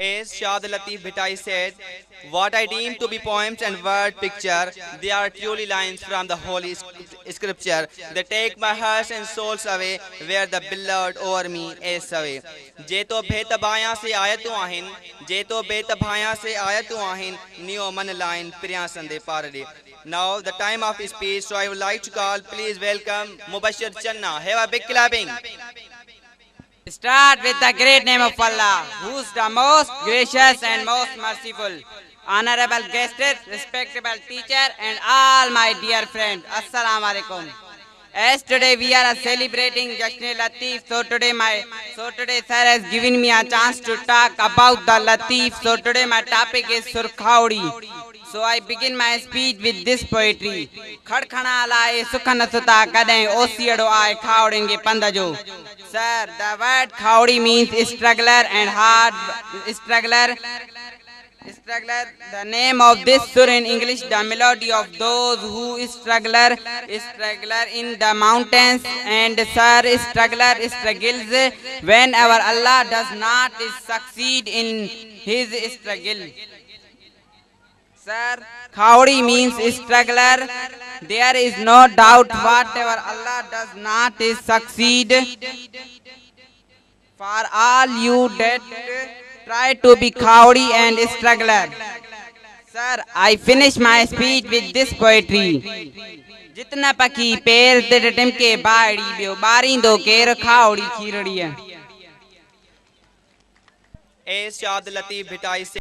As Shad Latif Bhitai said, what I deem to be poems and word picture, they are truly lines from the Holy Scripture. They take my heart and souls away, where the beloved over me is away. Jeto betabaya se ayatu ahin, Jeto betabaya se ayatu ahin, Neo man line Priyasan de Parade. Now the time of speech, so I would like to call, please welcome Mubashir Channa. Have a big clapping. Start with the great name of Allah, who is the most gracious and most merciful. Honorable guests, respectable teacher, and all my dear friends, Assalamu alaikum. As today we are celebrating Jashn Latif, so today sir has given me a chance to talk about the Latif. So today my topic is Surkhaudi. So I begin my speech with this poetry. Khadkhana alaye sukhan suta kadai osiyado ay khawdenge pandajo. Sir, the word khawdi means struggler and hard struggler. Struggler, the name of this sur in English, the melody of those who struggler in the mountains, and sir, struggles whenever Allah does not succeed in his struggle. Sir, khawdi means struggler. There is no doubt whatever Allah does not succeed. For all you that try to be khawdi and struggler. Sir, I finish my speech with this poetry. जितना पकी पैर ते टिमके बाड़ी बियो बारिंदो केर खावड़ी खीरड़िया. As Shad Latif Bhitai said,